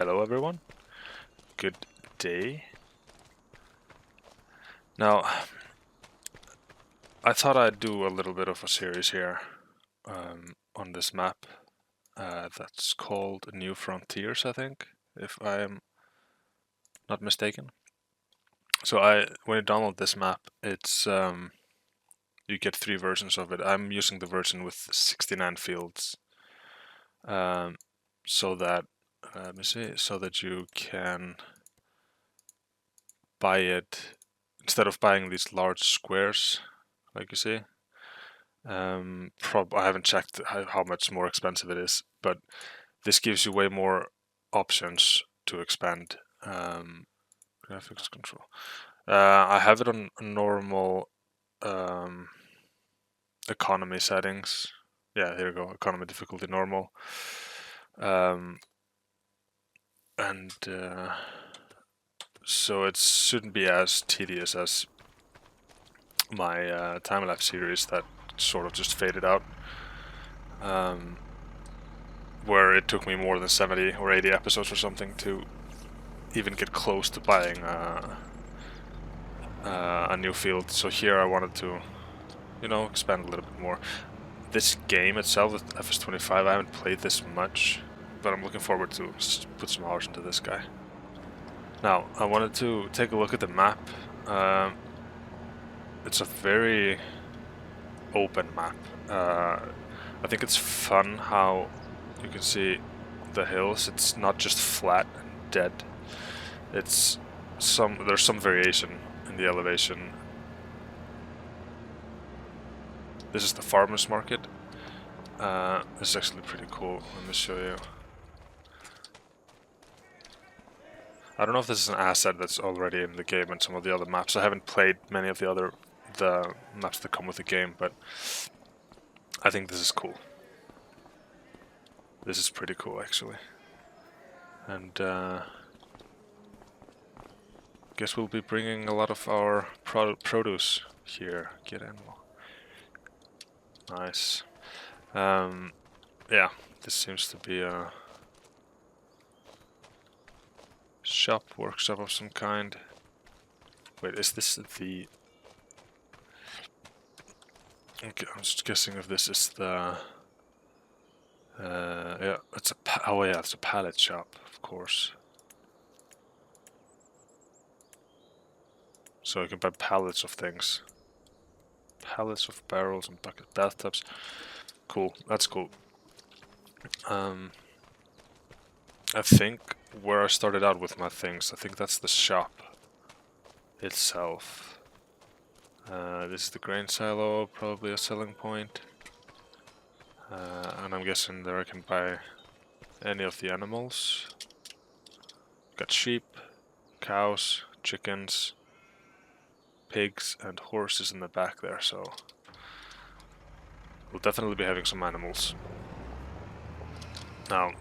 Hello everyone, good day. Now, I thought I'd do a little bit of a series here on this map that's called New Frontiers, I think, if I am not mistaken. So when you download this map, it's you get 3 versions of it. I'm using the version with 69 fields, so that let me see, so that you can buy it instead of buying these large squares, like you see. I haven't checked how much more expensive it is, but this gives you way more options to expand. Graphics control. I have it on normal economy settings. Yeah, here we go. Economy difficulty normal. And so it shouldn't be as tedious as my time-lapse series that sort of just faded out. Where it took me more than 70 or 80 episodes or something to even get close to buying a new field. So here I wanted to, expand a little bit more. This game itself with FS25, I haven't played this much, but I'm looking forward to put some hours into this guy. Now, I wanted to take a look at the map. It's a very open map. I think it's fun how you can see the hills. It's not just flat and dead. There's some variation in the elevation. This is the farmer's market. This is actually pretty cool. Let me show you. I don't know if this is an asset that's already in the game and some of the other maps. I haven't played many of the maps that come with the game, but I think this is cool. This is pretty cool, actually. And guess we'll be bringing a lot of our produce here. Get animal. Nice. Yeah, this seems to be a shop, workshop of some kind. Wait, is this the... Okay, I'm just guessing if this is the... yeah, it's a oh yeah, it's a pallet shop, of course. So you can buy pallets of things. Pallets of barrels and bucket bathtubs. Cool, that's cool. I think where I started out with my things, I think that's the shop itself. This is the grain silo, probably a selling point. And I'm guessing there I can buy any of the animals. Got sheep, cows, chickens, pigs, and horses in the back there, so we'll definitely be having some animals. Now,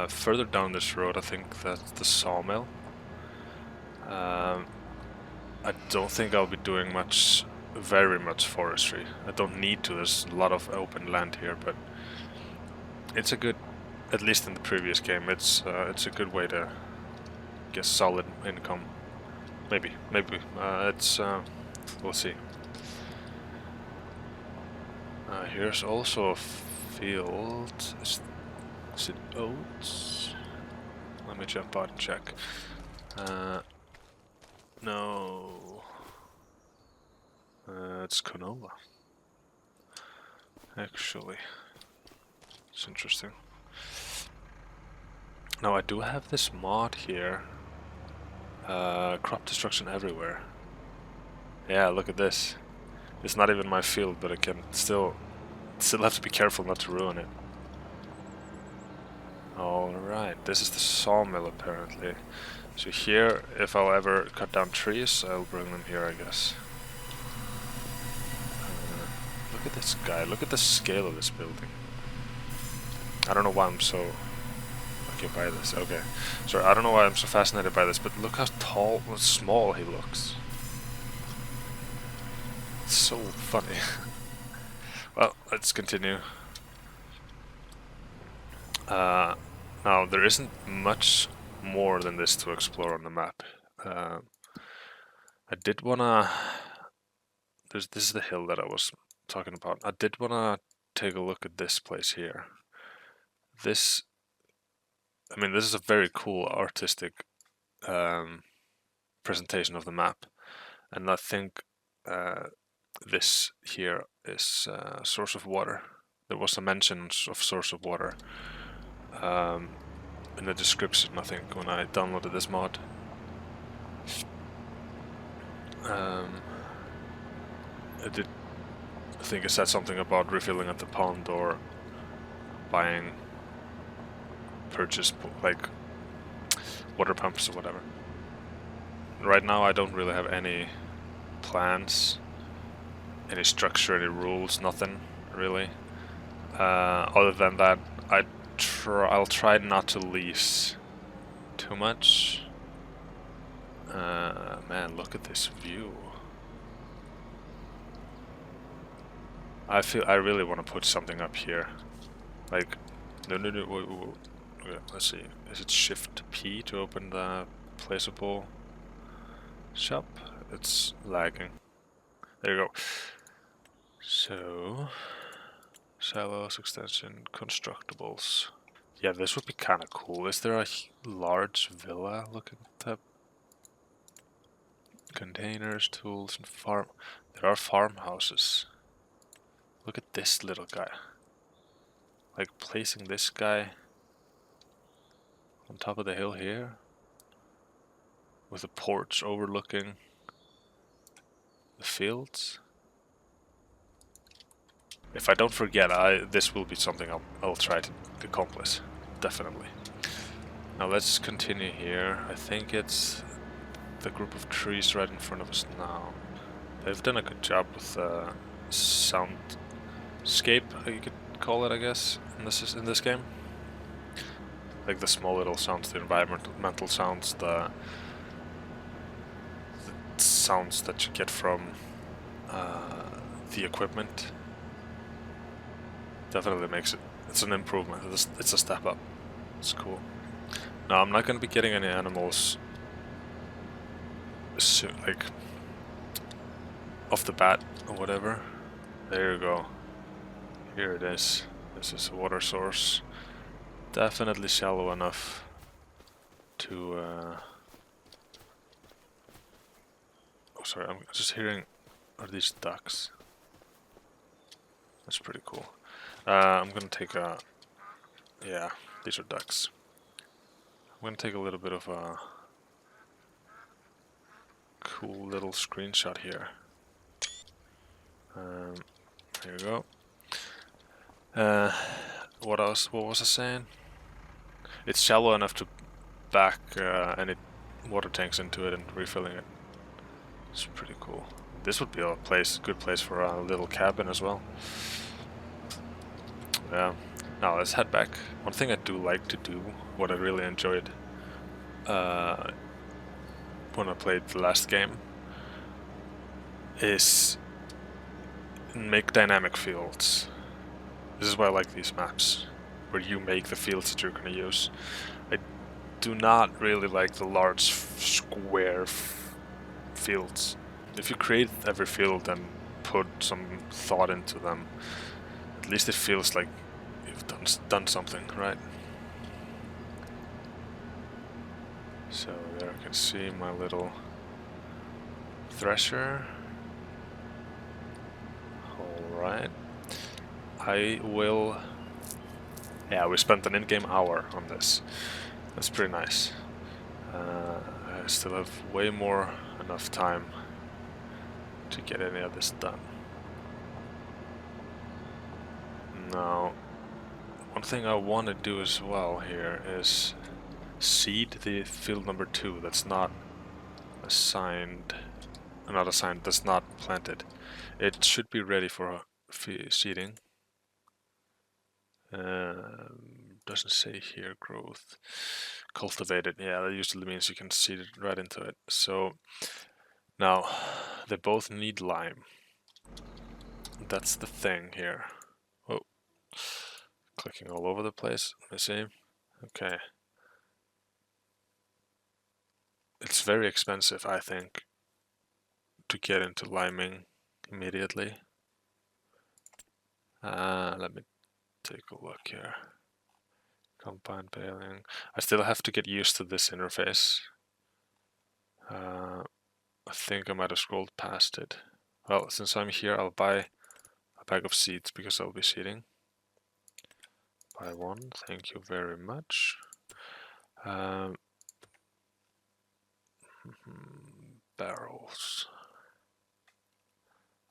further down this road, I think that's the Sawmill. I don't think I'll be doing very much forestry. I don't need to, there's a lot of open land here, but it's a good, at least in the previous game, it's a good way to get solid income. Maybe, we'll see. Here's also a field. Is it oats? Let me jump out and check. No. It's canola. Actually. It's interesting. Now I do have this mod here. Crop destruction everywhere. Yeah, look at this. It's not even my field, but I can still have to be careful not to ruin it. Alright, this is the sawmill apparently. So here, if I'll ever cut down trees, I'll bring them here, I guess. Look at this guy, look at the scale of this building. I don't know why I'm so... Okay, by this, okay. Sorry, I don't know why I'm so fascinated by this, but look how tall and small he looks. It's so funny. Well, let's continue. Now, there isn't much more than this to explore on the map. I did wanna... This is the hill that I was talking about. I did wanna take a look at this place here. This... I mean, this is a very cool artistic presentation of the map. And I think this here is a source of water. There was a mention of source of water in the description, I think, when I downloaded this mod. I think it said something about refilling at the pond or purchase like water pumps or whatever. Right now I don't really have any plans, any structure, any rules, nothing really. Other than that, I'll try not to lease too much. Man, look at this view. I really want to put something up here. Like, no, wait, let's see. Is it Shift P to open the placeable shop? It's lagging. There you go. So, silos, extension, constructibles. Yeah, this would be kind of cool. Is there a large villa looking type? Containers, tools, and farm. There are farmhouses. Look at this little guy. Like placing this guy on top of the hill here with a porch overlooking the fields. If I don't forget, this will be something I'll try to accomplish, definitely. Now let's continue here. I think it's the group of trees right in front of us now. They've done a good job with soundscape, you could call it, I guess, in this game. Like the small little sounds, the environmental sounds, the sounds that you get from the equipment. Definitely makes it. It's an improvement. It's a step up. It's cool. Now I'm not going to be getting any animals soon, like off the bat or whatever. There you go. Here it is. This is a water source. Definitely shallow enough to. Oh, sorry. I'm just hearing. Are these ducks? That's pretty cool. I'm gonna take a. Yeah, these are ducks. I'm gonna take a little bit of a cool little screenshot here. There you go. What else? What was I saying? It's shallow enough to back any water tanks into it and refilling it. It's pretty cool. This would be a good place for a little cabin as well. Yeah. Now let's head back. One thing I do like to do, what I really enjoyed when I played the last game, is make dynamic fields. This is why I like these maps, where you make the fields that you're going to use. I do not really like the large square fields. If you create every field and put some thought into them, at least it feels like you've done something, right? So there I can see my little thresher. Alright. I will... Yeah, we spent an in-game hour on this. That's pretty nice. I still have way more enough time to get any of this done. Now, one thing I want to do as well here is seed the field number 2 that's not assigned, that's not planted. It should be ready for seeding. Doesn't say here growth. Cultivated, yeah, that usually means you can seed it right into it. So now they both need lime. That's the thing here. Oh, clicking all over the place. Let me see. Okay. It's very expensive, I think, to get into liming immediately. Let me take a look here. Combine baling. I still have to get used to this interface. I think I might have scrolled past it. Well, since I'm here, I'll buy a bag of seeds because I'll be seeding. Buy one, thank you very much. Barrels.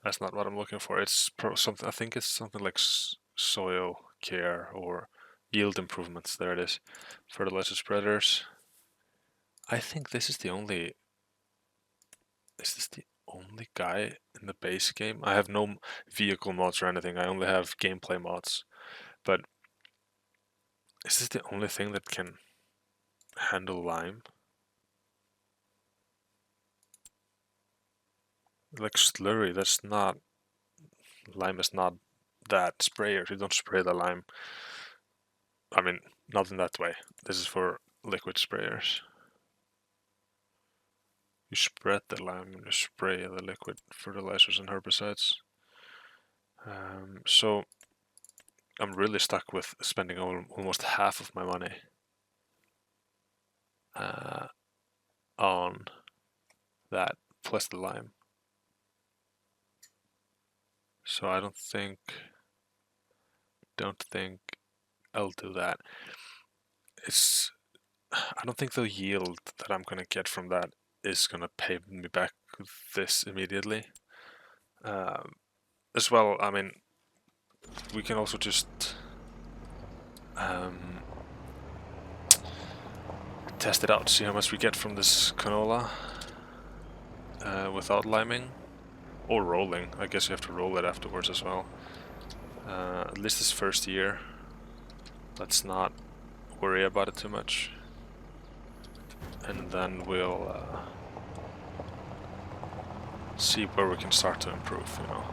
That's not what I'm looking for. It's something. I think it's something like soil care or yield improvements. There it is. Fertilizer spreaders. I think this is the only. Is this the only guy in the base game? I have no vehicle mods or anything. I only have gameplay mods. But is this the only thing that can handle lime? Like slurry, that's not. Lime is not that sprayer. You don't spray the lime. I mean, not in that way. This is for liquid sprayers. You spread the lime and you spray the liquid fertilizers and herbicides. So I'm really stuck with spending almost half of my money on that plus the lime. So I don't think I'll do that. I don't think the yield that I'm gonna get from that is gonna pay me back this immediately. As well, I mean, we can also just test it out, see how much we get from this canola without liming or rolling. I guess you have to roll it afterwards as well. At least this first year. Let's not worry about it too much. And then we'll see where we can start to improve, you know.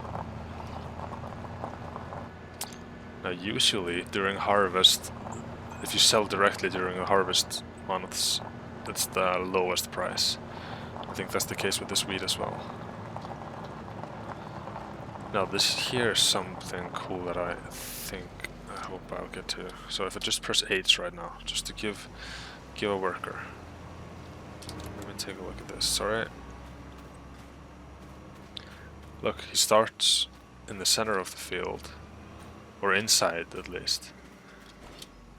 Now usually during harvest, if you sell directly during the harvest months, that's the lowest price. I think that's the case with this wheat as well. Now this here is something cool that I hope I'll get to. So if I just press H right now, just to give a worker. Let me take a look at this, alright? Look, he starts in the center of the field, or inside at least,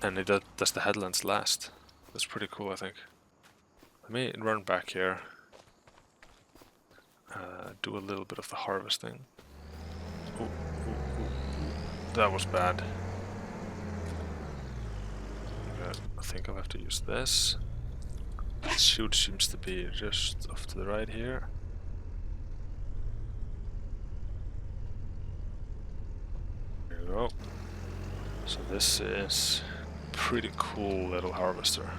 and he does the headlands last. That's pretty cool, I think. Let me run back here, do a little bit of the harvesting. Ooh, that was bad. Okay, I think I'll have to use this. The chute seems to be just off to the right here. There we go. So this is a pretty cool little harvester.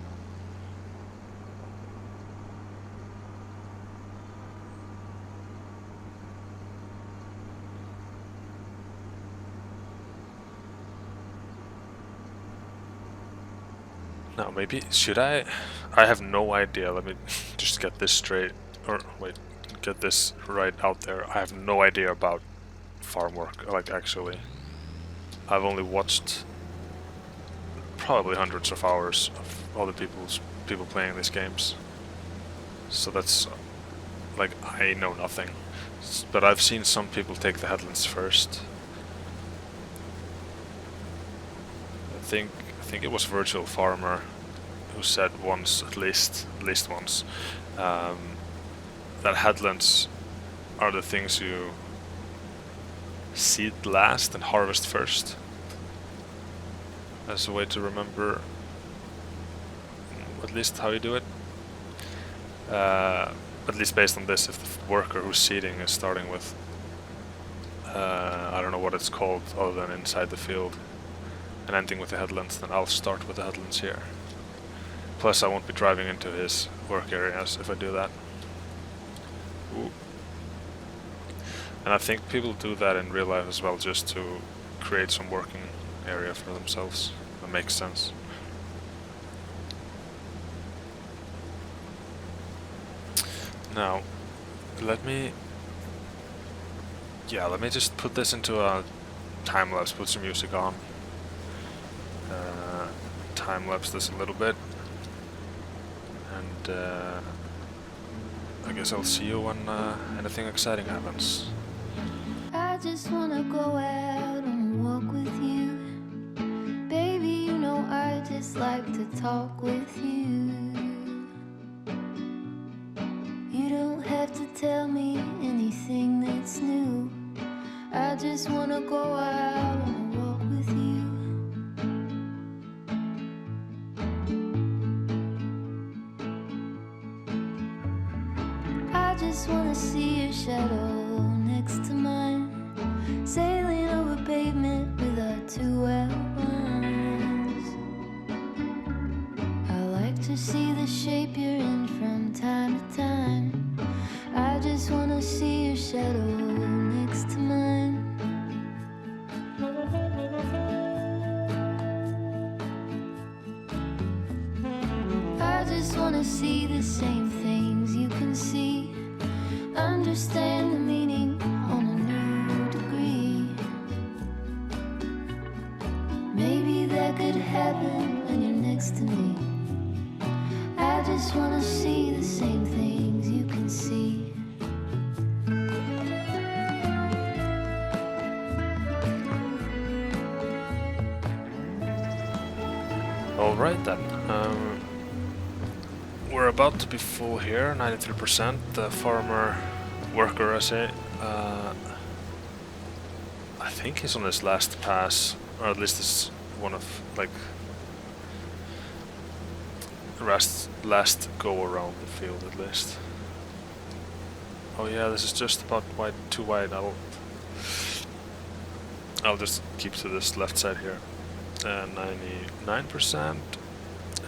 Now maybe, should I have no idea, let me just get this straight, or wait, get this right out there. I have no idea about farm work, like actually. I've only watched probably hundreds of hours of other people playing these games. So that's, like, I know nothing. But I've seen some people take the headlands first. I think it was Virtual Farmer who said once, at least once, that headlands are the things you seed last and harvest first. As a way to remember at least how you do it. At least based on this, if the worker who's seeding is starting with I don't know what it's called other than inside the field, and ending with the headlands, then I'll start with the headlands here. Plus I won't be driving into his work areas if I do that. Ooh. And I think people do that in real life as well, just to create some working area for themselves. That makes sense. Now, let me just put this into a time lapse, put some music on. Time lapse this a little bit. And I guess I'll see you when anything exciting happens. I just wanna go out and walk with you. Baby, you know I just like to talk with you. You don't have to tell me anything that's new. I just wanna go out and walk with you. I just wanna see your shadow next to mine, sailing over pavement with our two albums. I like to see the shape you're in from time to time. I just wanna see your shadow next to mine. I just wanna see the same things you can see, understand the meaning on a new degree. Maybe that could happen when you're next to me. I just wanna see the same things you can see. Alright then. We're about to be full here, 93%. The farmer worker essay. I think he's on his last pass, or at least it's one of like last go around the field at least. Oh yeah, this is just about too wide. I'll just keep to this left side here. 99%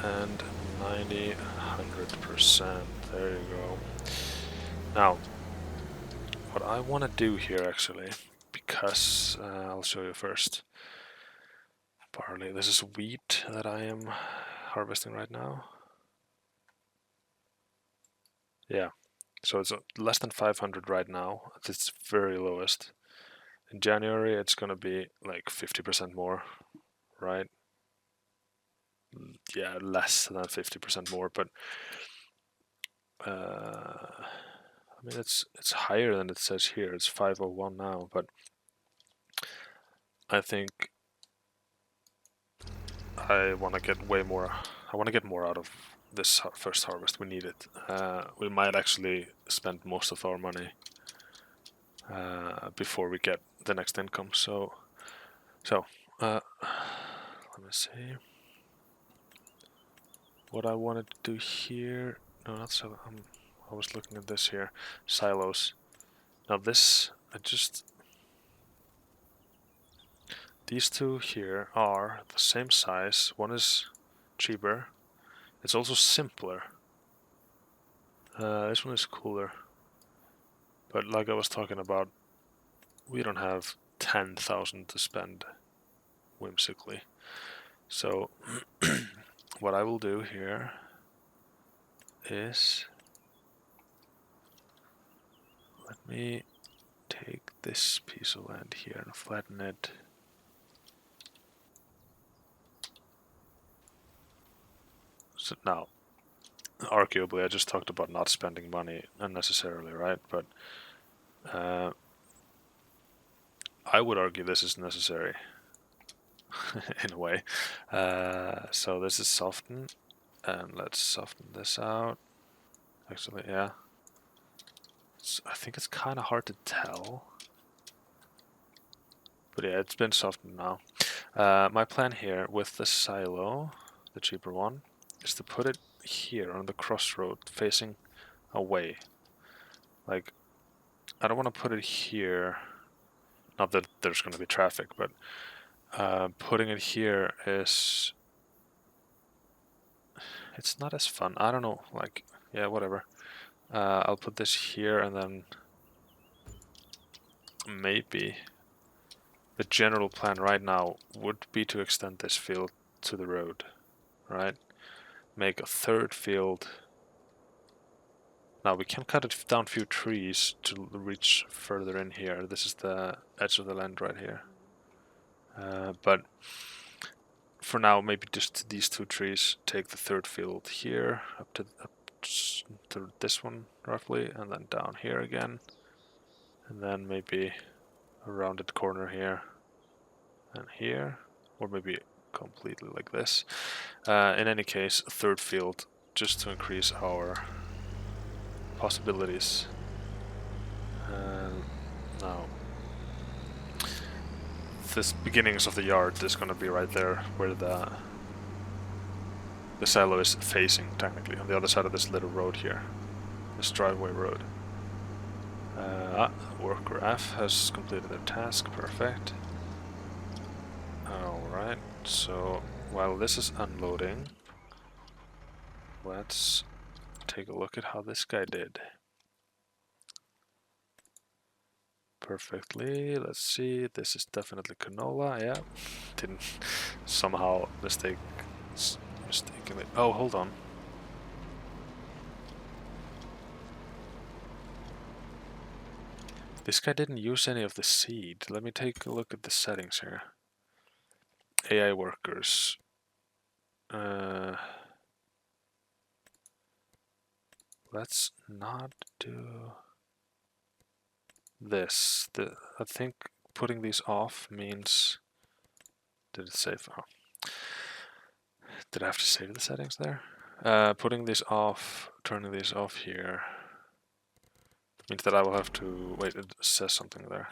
and 100%. There you go. Now, what I want to do here actually, because I'll show you first. Barley. This is wheat that I am harvesting right now. Yeah, so it's less than 500 right now. At its very lowest. In January, it's gonna be like 50% more, right? Yeah, less than 50% more, but I mean it's higher than it says here. It's 501 now, but I think I want to get way more. I want to get more out of this first harvest. We need it. We might actually spend most of our money before we get the next income. So let me see. What I wanted to do here. No, not so. I was looking at this here. Silos. Now this, these two here are the same size. One is cheaper. It's also simpler. This one is cooler. But like I was talking about, we don't have 10,000 to spend whimsically. So what I will do here is, let me take this piece of land here and flatten it. So now, arguably, I just talked about not spending money unnecessarily, right? But I would argue this is necessary in a way. So this is soften, and let's soften this out. Actually, yeah. I think it's kind of hard to tell. But yeah, it's been softened now. My plan here with the silo, the cheaper one, is to put it here on the crossroad facing away. Like, I don't want to put it here. Not that there's going to be traffic, but putting it here is... It's not as fun. I don't know, like, yeah, whatever. I'll put this here and then maybe the general plan right now would be to extend this field to the road, right? Make a third field. Now we can cut it down a few trees to reach further in here. This is the edge of the land right here. But for now, maybe just these 2 trees. Take the 3rd field here up to this one roughly, and then down here again, and then maybe a rounded corner here and here, or maybe completely like this. In any case, a 3rd field just to increase our possibilities. Now, this beginnings of the yard is going to be right there where the silo is facing, technically, on the other side of this little road here, this driveway road. Worker F has completed their task, perfect. Alright, so while this is unloading, let's take a look at how this guy did. Perfectly, let's see, this is definitely canola, yeah. Didn't somehow mistakenly. Oh, hold on. This guy didn't use any of the seed. Let me take a look at the settings here. AI workers. Let's not do this. I think putting these off means... Did it save? Oh. Did I have to save the settings there? Putting these off, turning these off here, means that I will have to... Wait, it says something there.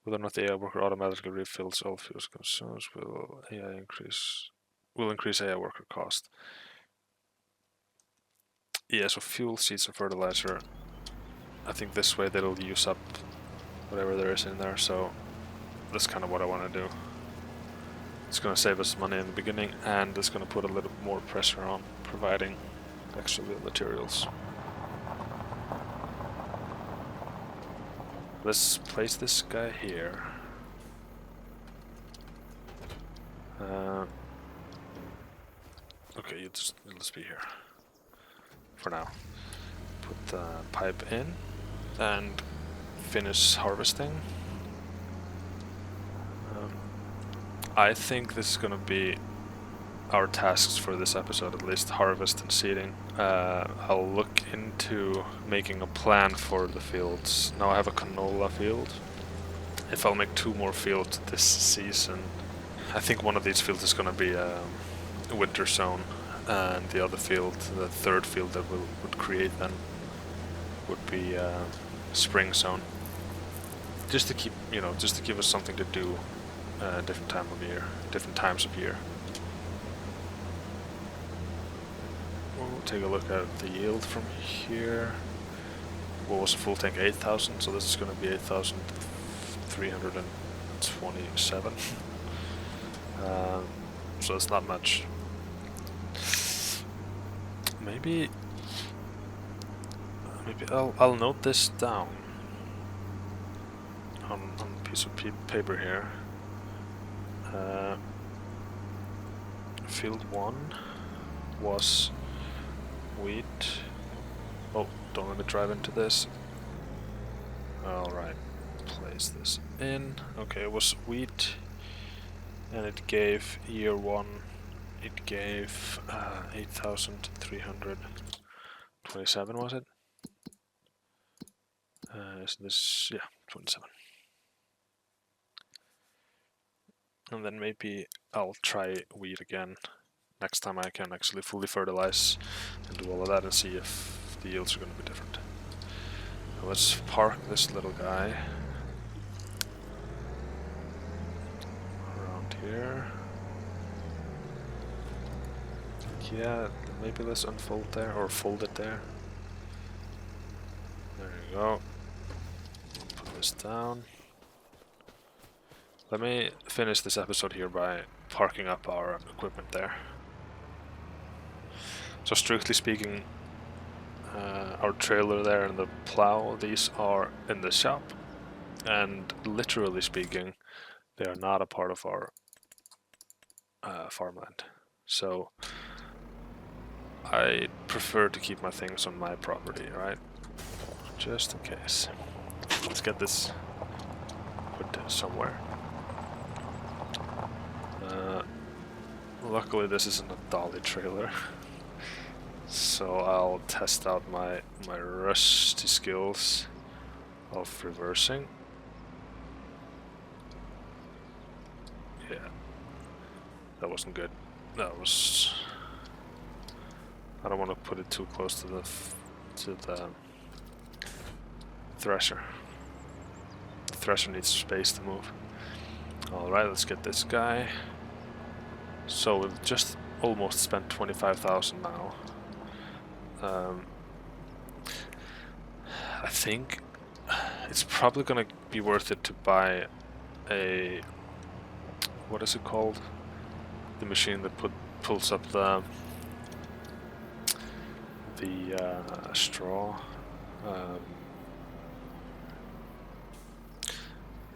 Whether or not the AI worker automatically refills all fuels consumed will increase AI worker cost. Yeah, so fuel, seeds, and fertilizer. I think this way they'll use up whatever there is in there, so that's kind of what I want to do. It's going to save us money in the beginning, and it's going to put a little more pressure on providing extra materials. Let's place this guy here. Okay, let's be here for now. Put the pipe in and finish harvesting. I think this is gonna be our tasks for this episode, at least harvest and seeding. I'll look into making a plan for the fields. Now I have a canola field. If I'll make 2 more fields this season, I think one of these fields is gonna be a winter zone, and the other field, the 3rd field that would create then, would be spring zone. Just to keep, just to give us something to do different times of year. We'll take a look at the yield from here. What was a full tank? 8,000, so this is going to be 8,327. So it's not much. Maybe I'll note this down on a piece of paper here. Field 1 was wheat. Oh, don't let me drive into this. Alright, place this in. Okay, it was wheat, and it gave year 1, it gave 8,327, was it? Is this, yeah, 27. And then maybe I'll try wheat again next time I can actually fully fertilize and do all of that and see if the yields are going to be different. Now let's park this little guy around here. Yeah, maybe let's unfold there, or fold it there. There you go. Put this down. Let me finish this episode here by parking up our equipment there. So strictly speaking, our trailer there and the plow, these are in the shop, and literally speaking, they are not a part of our farmland. So I prefer to keep my things on my property, right? Just in case. Let's get this put somewhere. Luckily this isn't a dolly trailer. So I'll test out my rusty skills of reversing. Yeah, that wasn't good. That was. I don't want to put it too close to the thresher. The thresher needs space to move. All right, let's get this guy. So we've just almost spent 25,000 now. I think it's probably gonna be worth it to buy a, what is it called? The machine that pulls up the straw.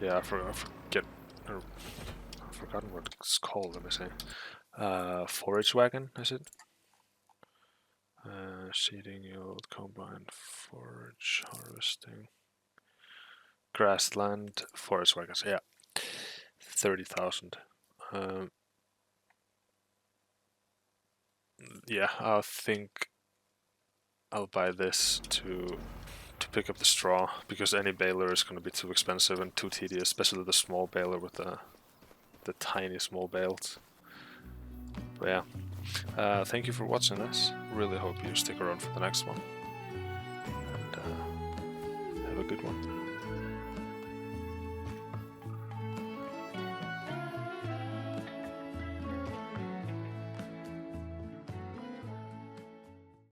Yeah, I've forgotten what it's called. Let me see. Forage wagon, is it? Seeding, yield, combine, forage, harvesting, grassland, forest wagons. Yeah, 30,000. Yeah, I think I'll buy this to pick up the straw, because any baler is going to be too expensive and too tedious, especially the small baler with the tiny small bales. But yeah, thank you for watching this. Really hope you stick around for the next one, and have a good one.